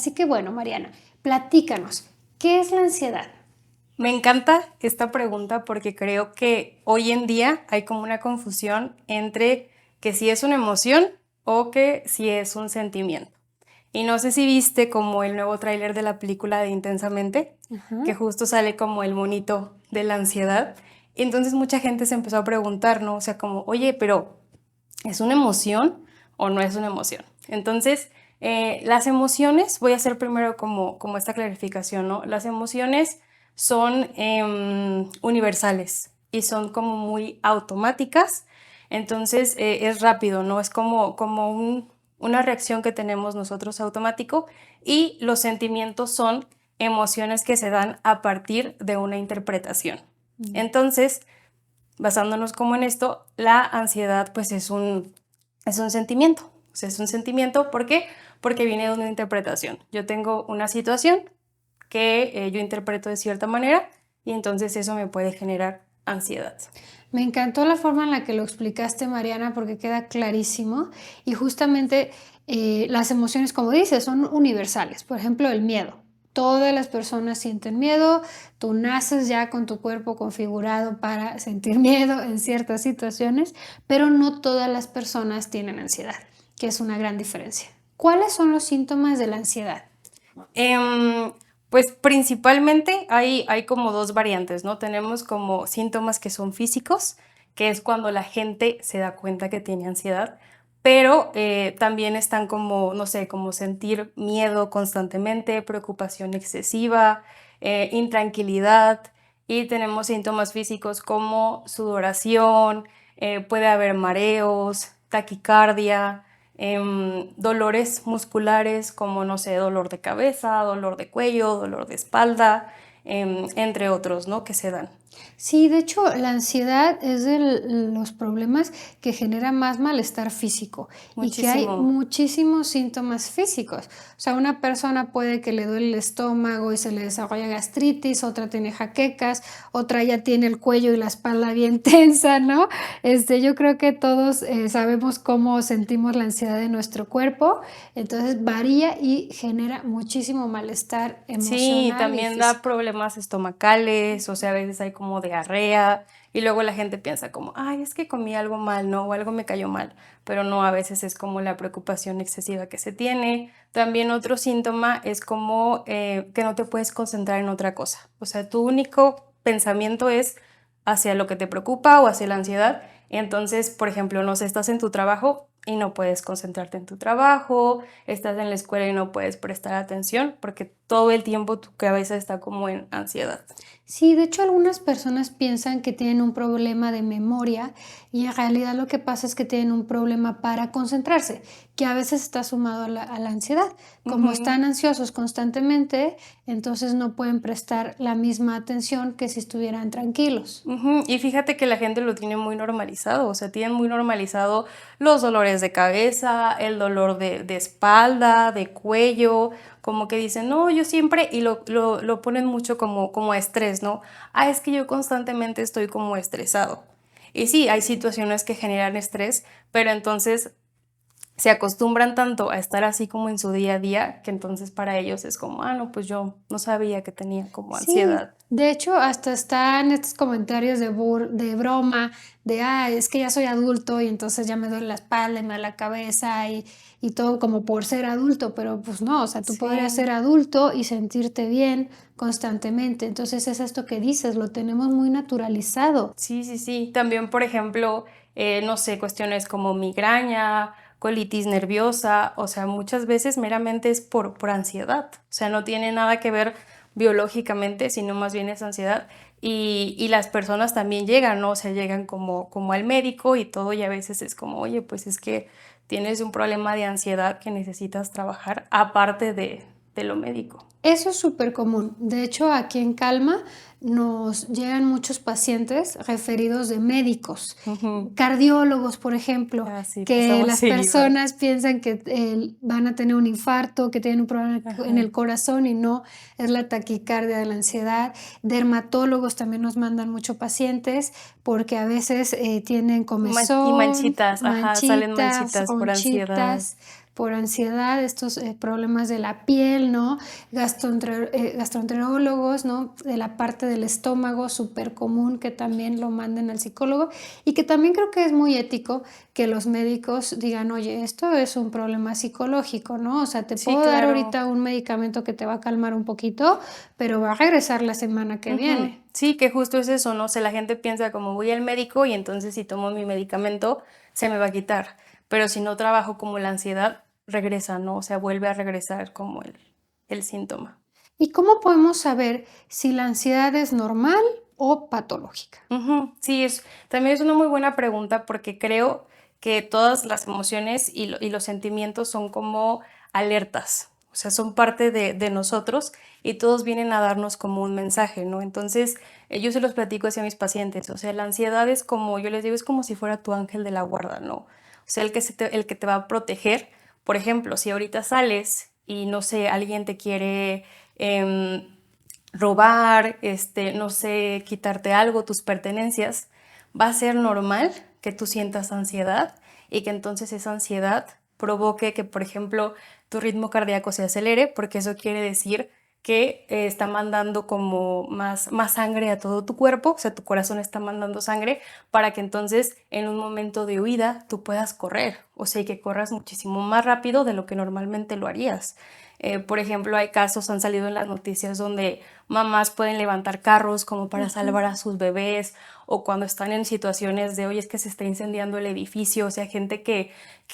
Así que bueno, Mariana, platícanos, ¿qué es la ansiedad? Me encanta esta pregunta porque creo que hoy en día hay como una confusión entre que si es una emoción o que si es un sentimiento. Y no sé si viste como el nuevo tráiler de la película de Intensamente, Ajá. que justo sale como el monito de la ansiedad. Y entonces mucha gente se empezó a preguntar, ¿no? O sea, como, oye, pero ¿es una emoción o no es una emoción? Entonces, las emociones, voy a hacer primero como esta clarificación, ¿no? Las emociones son universales y son como muy automáticas, entonces es rápido, ¿no? Es como una reacción que tenemos nosotros automático, y los sentimientos son emociones que se dan a partir de una interpretación. Entonces, basándonos como en esto, la ansiedad pues es un sentimiento. O sea, es un sentimiento, ¿por qué? Porque viene de una interpretación. Yo tengo una situación que yo interpreto de cierta manera y entonces eso me puede generar ansiedad. Me encantó la forma en la que lo explicaste, Mariana, porque queda clarísimo y justamente las emociones, como dices, son universales. Por ejemplo, el miedo. Todas las personas sienten miedo, tú naces ya con tu cuerpo configurado para sentir miedo en ciertas situaciones, pero no todas las personas tienen ansiedad, que es una gran diferencia. ¿Cuáles son los síntomas de la ansiedad? Em, pues principalmente hay como dos variantes, ¿no? Tenemos como síntomas que son físicos, que es cuando la gente se da cuenta que tiene ansiedad, pero también están como, no sé, como sentir miedo constantemente, preocupación excesiva, intranquilidad, y tenemos síntomas físicos como sudoración, puede haber mareos, taquicardia, dolores musculares como, no sé, dolor de cabeza, dolor de cuello, dolor de espalda, entre otros, ¿no? Que se dan. Sí, de hecho, la ansiedad es de los problemas que genera más malestar físico y que hay Muchísimo. muchísimos síntomas físicos. O sea, una persona puede que le duele el estómago y se le desarrolla gastritis, otra tiene jaquecas, otra ya tiene el cuello y la espalda bien tensa, ¿no? Yo creo que todos sabemos cómo sentimos la ansiedad en nuestro cuerpo, entonces varía y genera muchísimo malestar Sí, emocional y también da físico. problemas estomacales, o sea, a veces hay como diarrea y luego la gente piensa como, ay, es que comí algo mal, ¿no? O algo me cayó mal, pero no, a veces es como la preocupación excesiva que se tiene. También otro síntoma es como que no te puedes concentrar en otra cosa, o sea, tu único pensamiento es hacia lo que te preocupa o hacia la ansiedad. Entonces, por ejemplo, no sé, estás en tu trabajo y no puedes concentrarte en tu trabajo, estás en la escuela y no puedes prestar atención porque todo el tiempo tu cabeza está como en ansiedad. Sí, de hecho algunas personas piensan que tienen un problema de memoria y en realidad lo que pasa es que tienen un problema para concentrarse, que a veces está sumado a la ansiedad. Como Ujú. están ansiosos constantemente, entonces no pueden prestar la misma atención que si estuvieran tranquilos. Ujú. Y fíjate que la gente lo tiene muy normalizado, o sea, tienen muy normalizado los dolores de cabeza, el dolor de espalda, de cuello, como que dicen, no, yo siempre, y lo ponen mucho como estrés, ¿no? Ah, es que yo constantemente estoy como estresado. Y sí, hay situaciones que generan estrés, pero entonces se acostumbran tanto a estar así como en su día a día, que entonces para ellos es como, ah, no, pues yo no sabía que tenía como Sí, ansiedad. de hecho, hasta están estos comentarios de broma, de, es que ya soy adulto y entonces ya me duele la espalda y me duele la cabeza y todo como por ser adulto, pero pues no, o sea, tú podrías Sí. ser adulto y sentirte bien constantemente. Entonces es esto que dices, lo tenemos muy naturalizado. Sí, sí, sí. También, por ejemplo, no sé, cuestiones como migraña, colitis nerviosa, o sea, muchas veces meramente es por ansiedad. O sea, no tiene nada que ver biológicamente, sino más bien es ansiedad. Y las personas también llegan, ¿no? O sea, llegan como al médico y todo, y a veces es como, oye, pues es que tienes un problema de ansiedad que necesitas trabajar aparte de lo médico. Eso es súper común. De hecho, aquí en Calma nos llegan muchos pacientes referidos de médicos, Ujú. cardiólogos, por ejemplo, Ah, sí, que pasamos las seguido. personas piensan que van a tener un infarto, que tienen un problema en Ajá. el corazón y no, es la taquicardia de la ansiedad. Dermatólogos también nos mandan mucho pacientes porque a veces tienen Y comezón, manchitas, ajá, salen manchitas, manchitas por ansiedad. ronchitas. por ansiedad, estos problemas de la piel, ¿no? Gastroenterólogos, ¿no? De la parte del estómago, súper común que también lo manden al psicólogo y que también creo que es muy ético que los médicos digan, oye, esto es un problema psicológico, ¿no? O sea, te Sí, puedo dar claro. ahorita un medicamento que te va a calmar un poquito, pero va a regresar la semana que Ujú. viene. Sí, que justo es eso, ¿no? O sea, la gente piensa como voy al médico y entonces si tomo mi medicamento se me va a quitar, pero si no trabajo como la ansiedad, regresa, ¿no? O sea, vuelve a regresar como el síntoma. ¿Y cómo podemos saber si la ansiedad es normal o patológica? Ujú. Sí, también es una muy buena pregunta porque creo que todas las emociones y los sentimientos son como alertas, o sea, son parte de nosotros y todos vienen a darnos como un mensaje, ¿no? Entonces, yo se los platico hacia mis pacientes, o sea, la ansiedad es como, yo les digo, es como si fuera tu ángel de la guarda, ¿no? O sea, el que te va a proteger. Por ejemplo, si ahorita sales y no sé, alguien te quiere robar, no sé, quitarte algo, tus pertenencias, va a ser normal que tú sientas ansiedad y que entonces esa ansiedad provoque que, por ejemplo, tu ritmo cardíaco se acelere, porque eso quiere decir que está mandando como más sangre a todo tu cuerpo, o sea, tu corazón está mandando sangre para que entonces en un momento de huida tú puedas correr, o sea, que corras muchísimo más rápido de lo que normalmente lo harías. Por ejemplo, hay casos, han salido en las noticias donde mamás pueden levantar carros como para Ujú. salvar a sus bebés o cuando están en situaciones de, oye, es que se está incendiando el edificio, o sea, gente que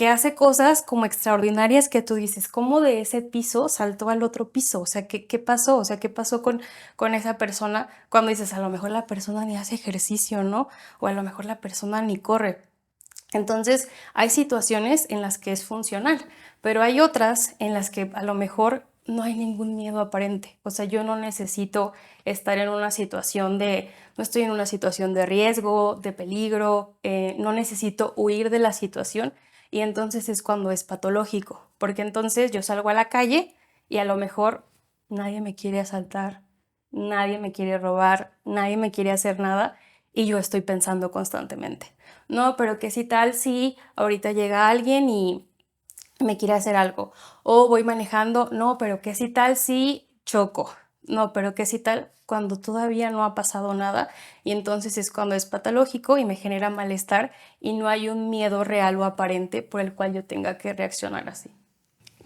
hace cosas como extraordinarias que tú dices, ¿cómo de ese piso saltó al otro piso? O sea, ¿qué pasó? O sea, ¿qué pasó con esa persona? Cuando dices, a lo mejor la persona ni hace ejercicio, ¿no? O a lo mejor la persona ni corre. Entonces, hay situaciones en las que es funcional, pero hay otras en las que a lo mejor no hay ningún miedo aparente. O sea, yo no necesito estar en una situación no estoy en una situación de riesgo, de peligro, no necesito huir de la situación y entonces es cuando es patológico, porque entonces yo salgo a la calle y a lo mejor nadie me quiere asaltar, nadie me quiere robar, nadie me quiere hacer nada y yo estoy pensando constantemente. No, pero qué si tal si ahorita llega alguien y me quiere hacer algo. O voy manejando, no, pero qué si tal si choco. No, pero qué si tal cuando todavía no ha pasado nada y entonces es cuando es patológico y me genera malestar y no hay un miedo real o aparente por el cual yo tenga que reaccionar así.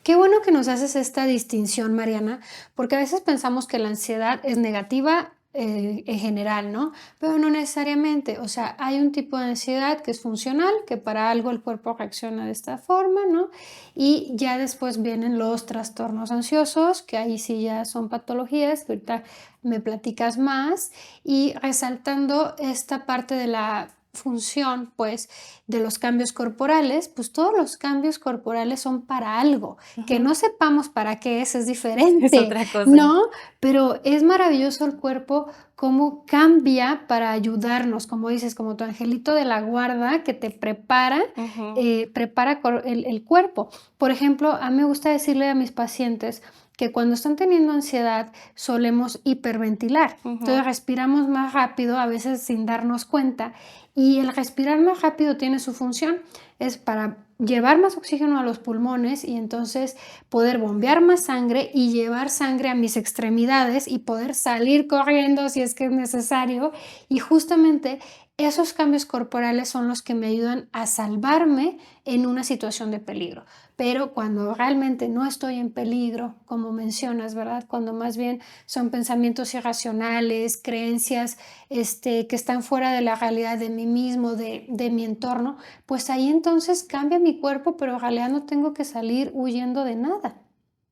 Qué bueno que nos haces esta distinción, Mariana, porque a veces pensamos que la ansiedad es negativa en general, ¿no? Pero no necesariamente. O sea, hay un tipo de ansiedad que es funcional, que para algo el cuerpo reacciona de esta forma, ¿no? Y ya después vienen los trastornos ansiosos, que ahí sí ya son patologías, que ahorita me platicas más, y resaltando esta parte de la función, pues, de los cambios corporales, pues todos los cambios corporales son para algo. Que Ujú. no sepamos para qué es Es diferente, otra cosa. ¿no? Pero es maravilloso el cuerpo, cómo cambia para ayudarnos, como dices, como tu angelito de la guarda que te prepara, Ujú, prepara el cuerpo. Por ejemplo, a mí me gusta decirle a mis pacientes que cuando están teniendo ansiedad solemos hiperventilar. Entonces ujú, respiramos más rápido, a veces sin darnos cuenta, y el respirar más rápido tiene su función, es para llevar más oxígeno a los pulmones y entonces poder bombear más sangre y llevar sangre a mis extremidades y poder salir corriendo si es que es necesario. Y justamente esos cambios corporales son los que me ayudan a salvarme en una situación de peligro. Pero cuando realmente no estoy en peligro, como mencionas, ¿verdad? Cuando más bien son pensamientos irracionales, creencias que están fuera de la realidad de mí mismo, de mi entorno, pues ahí entonces cambia mi cuerpo, pero en realidad no tengo que salir huyendo de nada.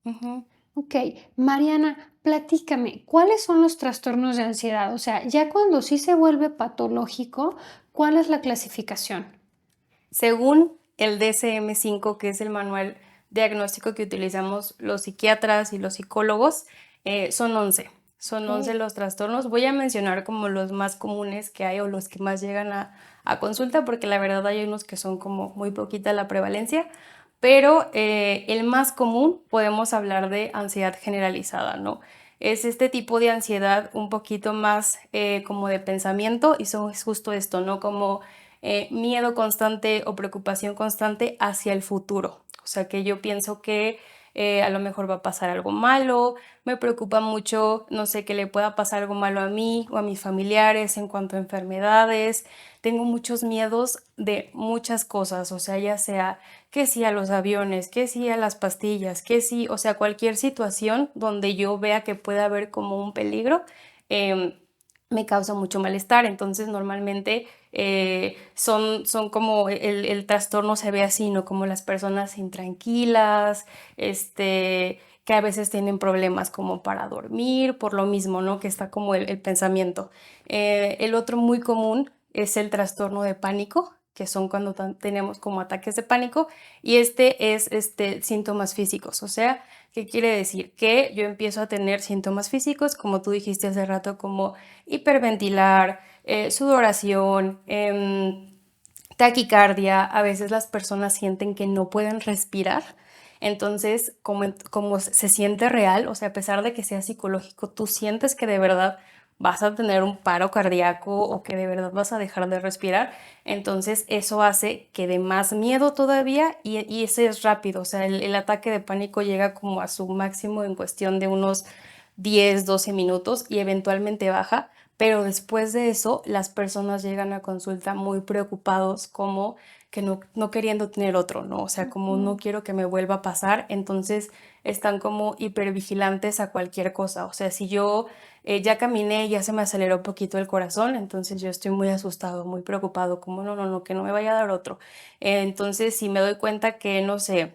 ujú. Ok, Mariana, platícame, ¿cuáles son los trastornos de ansiedad? O sea, ya cuando sí se vuelve patológico, ¿cuál es la clasificación? Según el DSM-5, que es el manual diagnóstico que utilizamos los psiquiatras y los psicólogos, son 11. Son 11 Ok. los trastornos. Voy a mencionar como los más comunes que hay o los que más llegan a consulta, porque la verdad hay unos que son como muy poquita la prevalencia, pero el más común podemos hablar de ansiedad generalizada, ¿no? Es este tipo de ansiedad un poquito más como de pensamiento y es justo esto, ¿no? Como miedo constante o preocupación constante hacia el futuro. O sea, que yo pienso que a lo mejor va a pasar algo malo, me preocupa mucho, no sé, que le pueda pasar algo malo a mí o a mis familiares en cuanto a enfermedades. Tengo muchos miedos de muchas cosas, o sea, ya sea que sí a los aviones, que sí a las pastillas, que sí, o sea, cualquier situación donde yo vea que pueda haber como un peligro, em, me causa mucho malestar. Entonces, normalmente son como el trastorno se ve así, ¿no? Como las personas intranquilas, que a veces tienen problemas como para dormir, por lo mismo, ¿no? Que está como el pensamiento. El otro muy común es el trastorno de pánico, que son cuando tenemos como ataques de pánico, y este es síntomas físicos, o sea, ¿qué quiere decir? Que yo empiezo a tener síntomas físicos, como tú dijiste hace rato, como hiperventilar, sudoración, taquicardia. A veces las personas sienten que no pueden respirar. Entonces, como se siente real, o sea, a pesar de que sea psicológico, tú sientes que de verdad vas a tener un paro cardíaco o que de verdad vas a dejar de respirar. Entonces, eso hace que dé más miedo todavía y ese es rápido. O sea, el ataque de pánico llega como a su máximo en cuestión de unos 10, 12 minutos y eventualmente baja, pero después de eso las personas llegan a consulta muy preocupados, como que no queriendo tener otro, ¿no? O sea, como no quiero que me vuelva a pasar, entonces están como hipervigilantes a cualquier cosa. O sea, si yo ya caminé y ya se me aceleró un poquito el corazón, entonces yo estoy muy asustado, muy preocupado, como no, que no me vaya a dar otro. Entonces, si me doy cuenta que, no sé,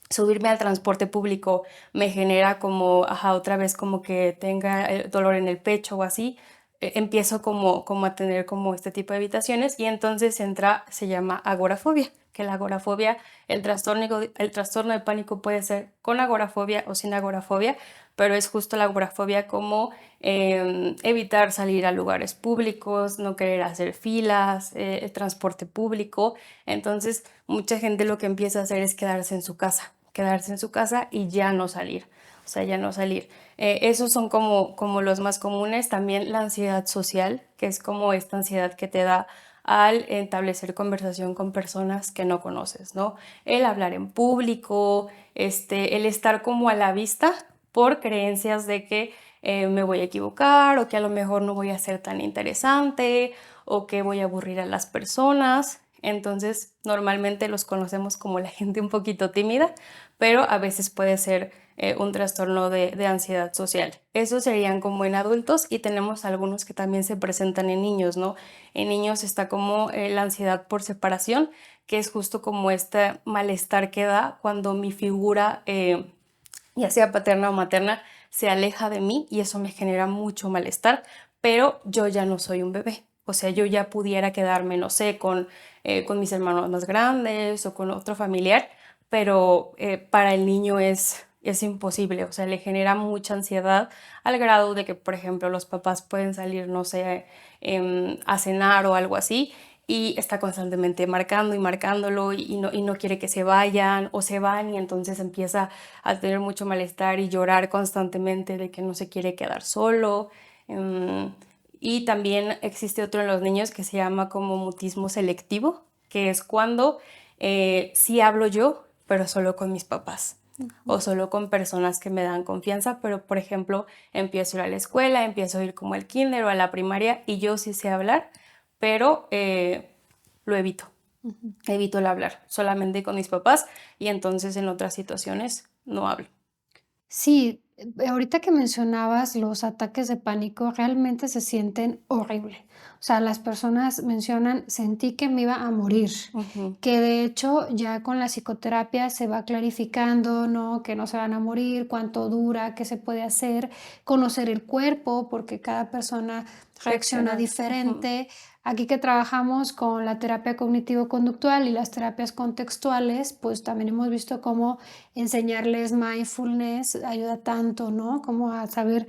subirme al transporte público me genera como, ajá, otra vez como que tenga dolor en el pecho o así, empiezo como a tener como este tipo de evitaciones y entonces entra, se llama agorafobia, que la agorafobia, el trastorno de pánico puede ser con agorafobia o sin agorafobia, pero es justo la agorafobia como evitar salir a lugares públicos, no querer hacer filas, el transporte público. Entonces, mucha gente lo que empieza a hacer es quedarse en su casa y ya no salir, o sea, ya no salir. Esos son como los más comunes. También la ansiedad social, que es como esta ansiedad que te da al establecer conversación con personas que no conoces, ¿no? El hablar en público, el estar como a la vista por creencias de que me voy a equivocar o que a lo mejor no voy a ser tan interesante o que voy a aburrir a las personas. Entonces, normalmente los conocemos como la gente un poquito tímida, pero a veces puede ser un trastorno de ansiedad social. Esos serían como en adultos y tenemos algunos que también se presentan en niños, ¿no? En niños está como la ansiedad por separación, que es justo como este malestar que da cuando mi figura, ya sea paterna o materna, se aleja de mí y eso me genera mucho malestar, pero yo ya no soy un bebé. O sea, yo ya pudiera quedarme, no sé, con mis hermanos más grandes o con otro familiar, pero para el niño es imposible. O sea, le genera mucha ansiedad al grado de que, por ejemplo, los papás pueden salir, no sé, a cenar o algo así y está constantemente marcando y marcándolo y no quiere que se vayan o se van y entonces empieza a tener mucho malestar y llorar constantemente de que no se quiere quedar solo. em, y también existe otro en los niños que se llama como mutismo selectivo, que es cuando sí hablo yo, pero solo con mis papás o solo con personas que me dan confianza, pero por ejemplo empiezo a ir a la escuela, empiezo a ir como al kinder o a la primaria y yo sí sé hablar, pero lo evito. Evito el hablar solamente con mis papás y entonces en otras situaciones no hablo. Sí, ahorita que mencionabas los ataques de pánico, realmente se sienten horrible. O sea, las personas mencionan, sentí que me iba a morir, Ujú. que de hecho ya con la psicoterapia se va clarificando, ¿no? Que no se van a morir, cuánto dura, qué se puede hacer, conocer el cuerpo, porque cada persona reacciona Reaccionar. Ujú. diferente. Aquí que trabajamos con la terapia cognitivo-conductual y las terapias contextuales, pues también hemos visto cómo enseñarles mindfulness ayuda tanto, ¿no? Como a saber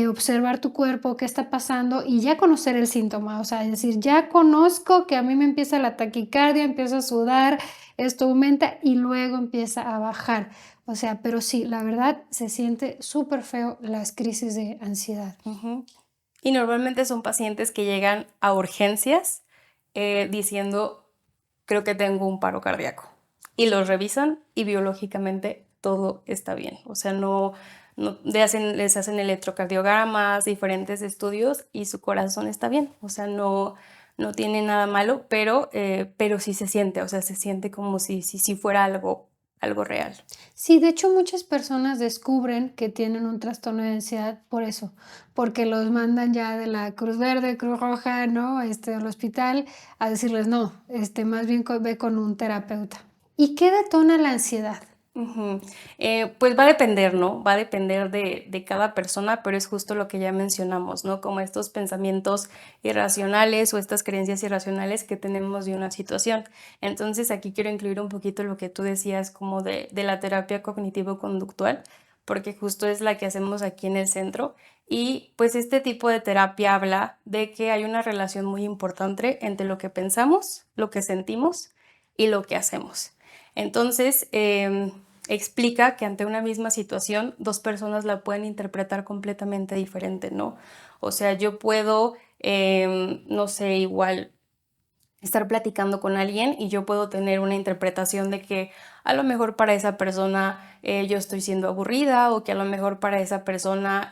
observar tu cuerpo, qué está pasando y ya conocer el síntoma, o sea, es decir, ya conozco que a mí me empieza la taquicardia, empiezo a sudar, esto aumenta y luego empieza a bajar. O sea, pero sí, la verdad se siente súper feo las crisis de ansiedad. Ujú. Y normalmente son pacientes que llegan a urgencias diciendo, creo que tengo un paro cardíaco. y los revisan y biológicamente todo está bien. O sea, les hacen electrocardiogramas, diferentes estudios y su corazón está bien. O sea, no tiene nada malo, pero sí se siente, o sea, se siente como si fuera algo real. Sí, de hecho, muchas personas descubren que tienen un trastorno de ansiedad por eso, porque los mandan ya de la Cruz Verde, Cruz Roja, ¿no? Al hospital a decirles, no, más bien ve con un terapeuta. ¿Y qué detona la ansiedad? Ujú. Pues va a depender, ¿no? Va a depender de cada persona, pero es justo lo que ya mencionamos, ¿no? Como estos pensamientos irracionales o estas creencias irracionales que tenemos de una situación. Entonces aquí quiero incluir un poquito lo que tú decías como de la terapia cognitivo-conductual, porque justo es la que hacemos aquí en el centro. Y pues este tipo de terapia habla de que hay una relación muy importante entre lo que pensamos, lo que sentimos y lo que hacemos. Entonces, explica que ante una misma situación, dos personas la pueden interpretar completamente diferente, ¿no? O sea, yo puedo, no sé, igual estar platicando con alguien y yo puedo tener una interpretación de que a lo mejor para esa persona yo estoy siendo aburrida o que a lo mejor para esa persona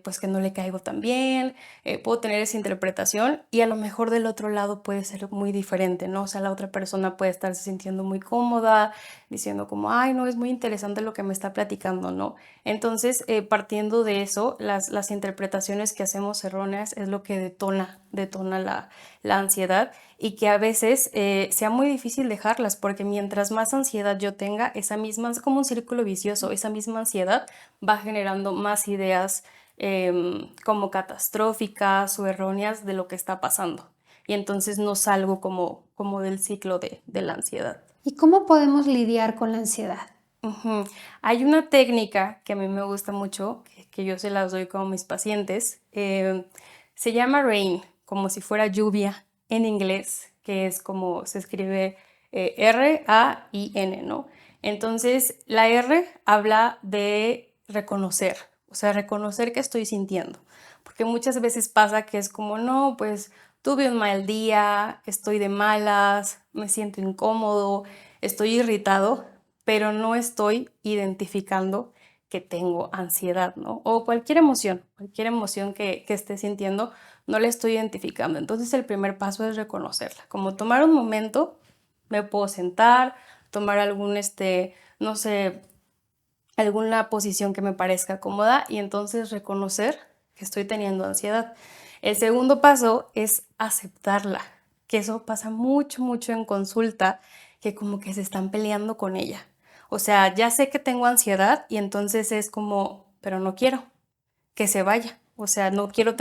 pues que no le caigo tan bien, puedo tener esa interpretación y a lo mejor del otro lado puede ser muy diferente, ¿no? O sea, la otra persona puede estarse sintiendo muy cómoda, diciendo como, ay, no, es muy interesante lo que me está platicando, ¿no? Entonces, partiendo de eso, las interpretaciones que hacemos erróneas es lo que detona la ansiedad y que a veces sea muy difícil dejarlas porque mientras más ansiedad yo tenga, es como un círculo vicioso, esa misma ansiedad va generando más ideas como catastróficas o erróneas de lo que está pasando. Y entonces no salgo como del ciclo de la ansiedad. ¿Y cómo podemos lidiar con la ansiedad? Ujú. Hay una técnica que a mí me gusta mucho, que yo se las doy con mis pacientes. Se llama RAIN, como si fuera lluvia en inglés, que es como se escribe RAIN, ¿no? Entonces, la R habla de reconocer, o sea, reconocer que estoy sintiendo. Porque muchas veces pasa que es como, no, pues tuve un mal día, estoy de malas, me siento incómodo, estoy irritado, pero no estoy identificando que tengo ansiedad, ¿no? O cualquier emoción que esté sintiendo, no la estoy identificando. Entonces el primer paso es reconocerla, como tomar un momento, me puedo sentar, tomar no sé, alguna posición que me parezca cómoda y entonces reconocer que estoy teniendo ansiedad. El segundo paso es aceptarla, que eso pasa mucho en consulta, que como que se están peleando con ella. O sea, ya sé que tengo ansiedad y entonces es como, pero no quiero que se vaya. O sea, no quiero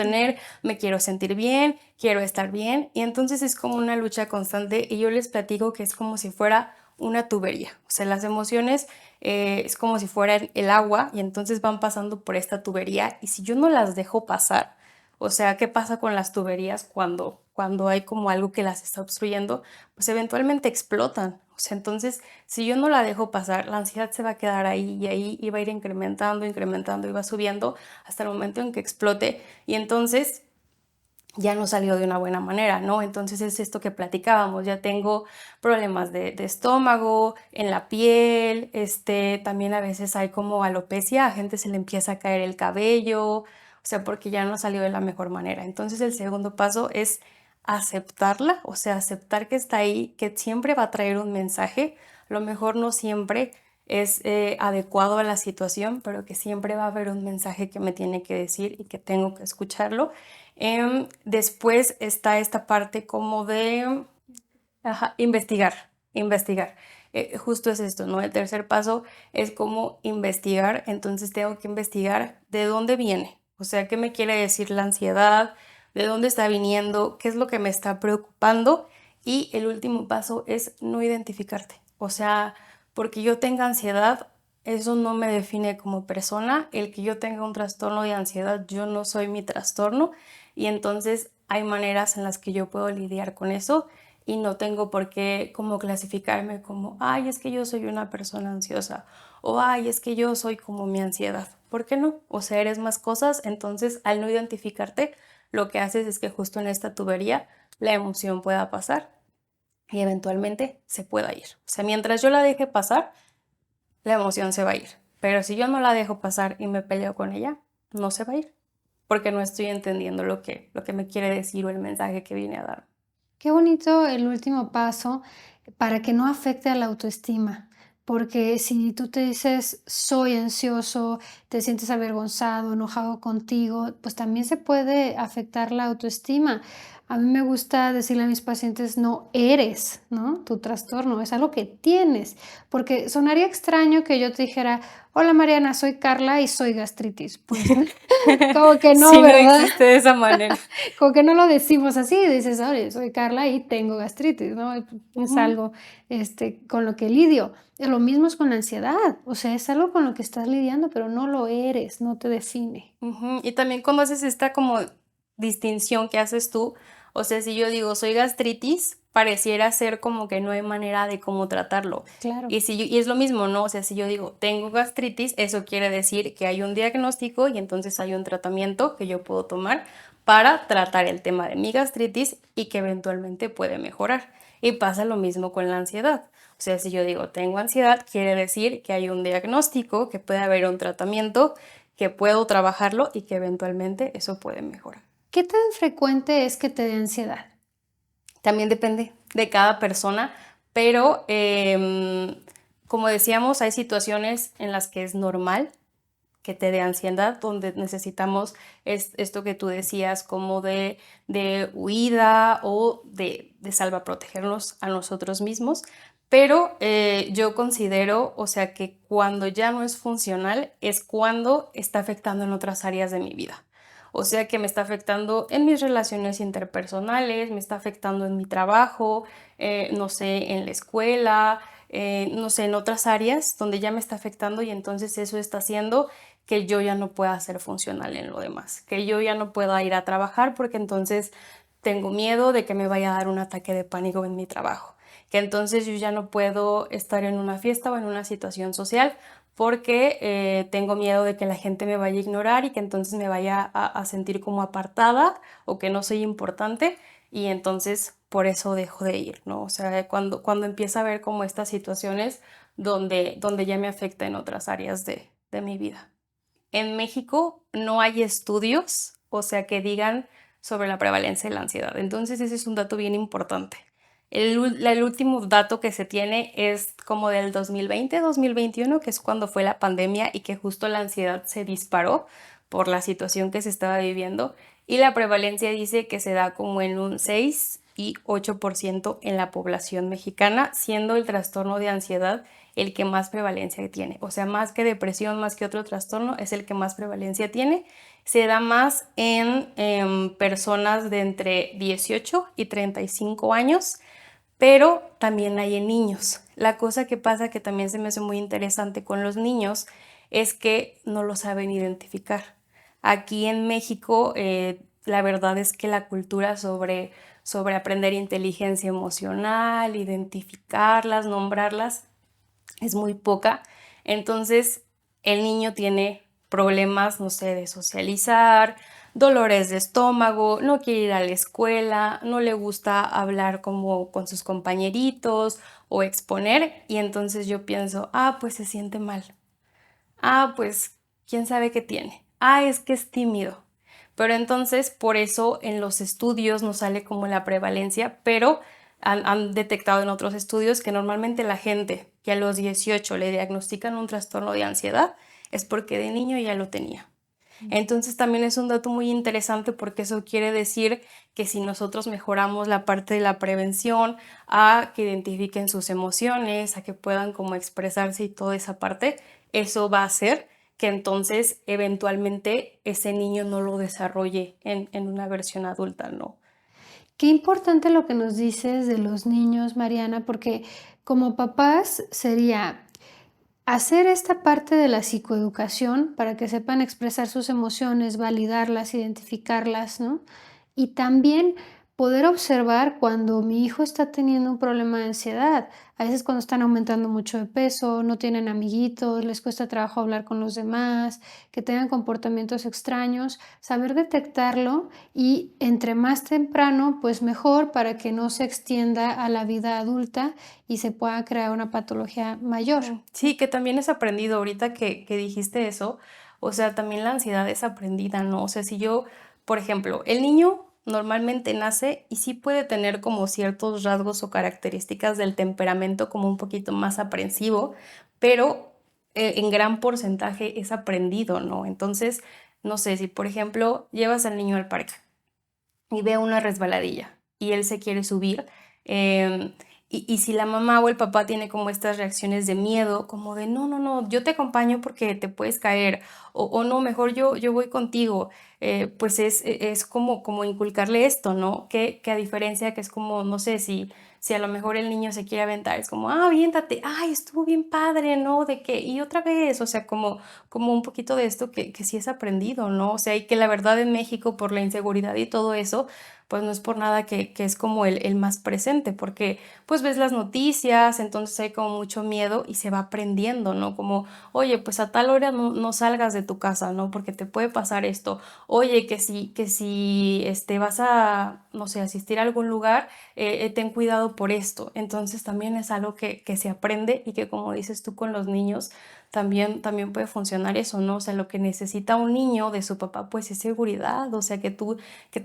me quiero sentir bien, quiero estar bien. Y entonces es como una lucha constante y yo les platico que es como si fuera una tubería. O sea, las emociones es como si fuera el agua y entonces van pasando por esta tubería y si yo no las dejo pasar, o sea, ¿qué pasa con las tuberías cuando hay como algo que las está obstruyendo? Pues eventualmente explotan. O sea, entonces, si yo no la dejo pasar, la ansiedad se va a quedar ahí y ahí y va a ir incrementando y va subiendo hasta el momento en que explote y entonces ya no salió de una buena manera, ¿no? Entonces es esto que platicábamos, ya tengo problemas de estómago, en la piel, también a veces hay como alopecia, a gente se le empieza a caer el cabello, o sea, porque ya no salió de la mejor manera. Entonces el segundo paso es aceptarla, o sea, aceptar que está ahí, que siempre va a traer un mensaje, a lo mejor no siempre es adecuado a la situación, pero que siempre va a haber un mensaje que me tiene que decir y que tengo que escucharlo. Después está esta parte como de investigar. Justo es esto, ¿no? El tercer paso es como investigar, entonces tengo que investigar de dónde viene, o sea, qué me quiere decir la ansiedad, de dónde está viniendo, qué es lo que me está preocupando y el último paso es no identificarte, o sea, porque yo tenga ansiedad, eso no me define como persona, el que yo tenga un trastorno de ansiedad, yo no soy mi trastorno y entonces hay maneras en las que yo puedo lidiar con eso y no tengo por qué como clasificarme como, ay, es que yo soy una persona ansiosa o ay, es que yo soy como mi ansiedad. ¿Por qué no? O sea, eres más cosas, entonces al no identificarte, lo que haces es que justo en esta tubería la emoción pueda pasar y eventualmente se pueda ir. O sea, mientras yo la deje pasar, la emoción se va a ir. Pero si yo no la dejo pasar y me peleo con ella, no se va a ir, porque no estoy entendiendo lo que me quiere decir o el mensaje que viene a dar. Qué bonito el último paso para que no afecte a la autoestima, porque si tú te dices soy ansioso, te sientes avergonzado, enojado contigo, pues también se puede afectar la autoestima. A mí me gusta decirle a mis pacientes, no eres, ¿no? Tu trastorno, es algo que tienes, porque sonaría extraño que yo te dijera, hola Mariana, soy Carla y soy gastritis. Pues como que no, Sí, no ¿verdad? existe de esa manera. Como que no lo decimos así, dices: "Oye, soy Carla y tengo gastritis", ¿no? Es Ujú, algo, con lo que lidio. Lo mismo es con la ansiedad, o sea, es algo con lo que estás lidiando, pero no lo eres, no te define. ujú. Y también cuando haces esta como distinción que haces tú, o sea, si yo digo soy gastritis, pareciera ser como que no hay manera de cómo tratarlo. Claro, Y es lo mismo, ¿no? O sea, si yo digo tengo gastritis, eso quiere decir que hay un diagnóstico y entonces hay un tratamiento que yo puedo tomar para tratar el tema de mi gastritis y que eventualmente puede mejorar. Y pasa lo mismo con la ansiedad. O sea, si yo digo tengo ansiedad, quiere decir que hay un diagnóstico, que puede haber un tratamiento, que puedo trabajarlo y que eventualmente eso puede mejorar. ¿qué tan frecuente es que te dé ansiedad? También depende de cada persona, pero como decíamos, hay situaciones en las que es normal que te dé ansiedad, donde necesitamos esto que tú decías, como de huida o de salvaprotegernos a nosotros mismos. Pero yo considero, o sea, que cuando ya no es funcional es cuando está afectando en otras áreas de mi vida. O sea, que me está afectando en mis relaciones interpersonales, me está afectando en mi trabajo, no sé, en la escuela, no sé, en otras áreas donde ya me está afectando y entonces eso está haciendo que yo ya no pueda ser funcional en lo demás, que yo ya no pueda ir a trabajar porque entonces tengo miedo de que me vaya a dar un ataque de pánico en mi trabajo, que entonces yo ya no puedo estar en una fiesta o en una situación social porque tengo miedo de que la gente me vaya a ignorar y que entonces me vaya a sentir como apartada o que no soy importante y entonces por eso dejo de ir, ¿no? O sea, cuando empieza a ver como estas situaciones donde ya me afecta en otras áreas de mi vida. En México no hay estudios, o sea, que digan sobre la prevalencia de la ansiedad. Entonces, ese es un dato bien importante. El último dato que se tiene es como del 2020, 2021, que es cuando fue la pandemia y que justo la ansiedad se disparó por la situación que se estaba viviendo. Y la prevalencia dice que se da como en un 6 y 8% en la población mexicana, siendo el trastorno de ansiedad el que más prevalencia tiene. O sea, más que depresión, más que otro trastorno, es el que más prevalencia tiene. Se da más en personas de entre 18 y 35 años, pero también hay en niños. La cosa que pasa que también se me hace muy interesante con los niños es que no lo saben identificar. Aquí en México, la verdad es que la cultura sobre aprender inteligencia emocional, identificarlas, nombrarlas, es muy poca. Entonces, el niño tiene problemas, no sé, de socializar, dolores de estómago, no quiere ir a la escuela, no le gusta hablar como con sus compañeritos o exponer, y entonces yo pienso, ah, pues se siente mal. Ah, pues quién sabe qué tiene. Ah, es que es tímido. Pero entonces, por eso en los estudios no sale como la prevalencia, pero han detectado en otros estudios que normalmente la gente que a los 18 le diagnostican un trastorno de ansiedad es porque de niño ya lo tenía. Entonces también es un dato muy interesante porque eso quiere decir que si nosotros mejoramos la parte de la prevención, a que identifiquen sus emociones, a que puedan como expresarse y toda esa parte, eso va a hacer que entonces eventualmente ese niño no lo desarrolle en una versión adulta, ¿no? Qué importante lo que nos dices de los niños, Mariana, porque como papás sería hacer esta parte de la psicoeducación para que sepan expresar sus emociones, validarlas, identificarlas, ¿no? Y también poder observar cuando mi hijo está teniendo un problema de ansiedad. A veces cuando están aumentando mucho de peso, no tienen amiguitos, les cuesta trabajo hablar con los demás, que tengan comportamientos extraños, saber detectarlo y entre más temprano, pues mejor para que no se extienda a la vida adulta y se pueda crear una patología mayor. Sí, que también es aprendido ahorita que dijiste eso, o sea, también la ansiedad es aprendida, ¿no? O sea, si yo, por ejemplo, el niño normalmente nace y sí puede tener como ciertos rasgos o características del temperamento como un poquito más aprensivo, pero en gran porcentaje es aprendido, ¿no? Entonces, no sé, si por ejemplo llevas al niño al parque y ve una resbaladilla y él se quiere subir, em, y si la mamá o el papá tiene como estas reacciones de miedo, como de no, no, no, yo te acompaño porque te puedes caer, o no, mejor yo voy contigo, pues es como inculcarle esto, ¿no? Que a diferencia que es como, no sé, si a lo mejor el niño se quiere aventar, es como, aviéntate, ay, estuvo bien padre, ¿no? De que, y otra vez, o sea, como un poquito de esto que sí es aprendido, ¿no? O sea, y que la verdad en México por la inseguridad y todo eso, pues no es por nada que es como el más presente, porque pues ves las noticias, entonces hay como mucho miedo y se va aprendiendo, ¿no? Como, oye, pues a tal hora no salgas de tu casa, ¿no? Porque te puede pasar esto. Oye, que si vas a, no sé, asistir a algún lugar, ten cuidado por esto. Entonces también es algo que se aprende y que como dices tú con los niños, también puede funcionar eso, ¿no? O sea, lo que necesita un niño de su papá, pues es seguridad, o sea, que tú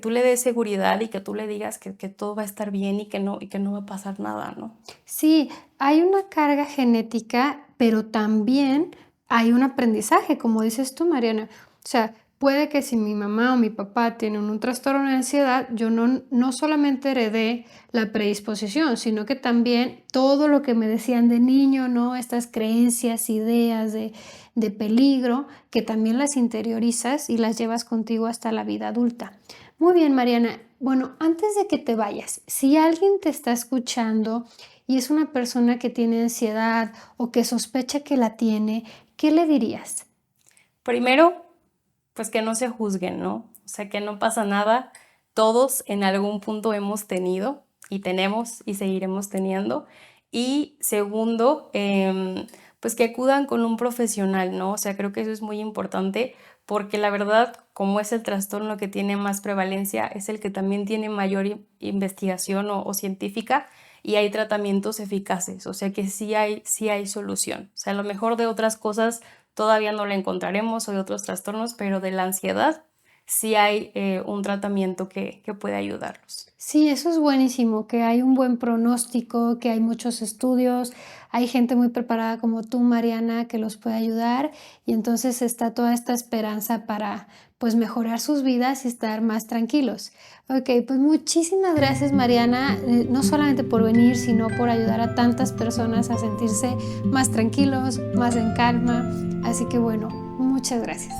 le des seguridad y que tú le digas que todo va a estar bien y que no va a pasar nada, ¿no? Sí, hay una carga genética, pero también hay un aprendizaje, como dices tú, Mariana. O sea, puede que si mi mamá o mi papá tienen un trastorno de ansiedad, yo no solamente heredé la predisposición, sino que también todo lo que me decían de niño, ¿no? Estas creencias, ideas de peligro, que también las interiorizas y las llevas contigo hasta la vida adulta. Muy bien, Mariana. Bueno, antes de que te vayas, si alguien te está escuchando y es una persona que tiene ansiedad o que sospecha que la tiene, ¿qué le dirías? Primero, pues que no se juzguen, ¿no? O sea, que no pasa nada. Todos en algún punto hemos tenido y tenemos y seguiremos teniendo. Y segundo, pues que acudan con un profesional, ¿no? O sea, creo que eso es muy importante porque la verdad, como es el trastorno que tiene más prevalencia, es el que también tiene mayor investigación o científica y hay tratamientos eficaces, o sea que sí hay solución. O sea, a lo mejor de otras cosas todavía no la encontraremos o de otros trastornos, pero de la ansiedad sí hay un tratamiento que puede ayudarlos. Sí, eso es buenísimo, que hay un buen pronóstico, que hay muchos estudios, hay gente muy preparada como tú, Mariana, que los puede ayudar y entonces está toda esta esperanza para pues mejorar sus vidas y estar más tranquilos. Ok, pues muchísimas gracias, Mariana, no solamente por venir, sino por ayudar a tantas personas a sentirse más tranquilos, más en calma. Así que bueno, muchas gracias.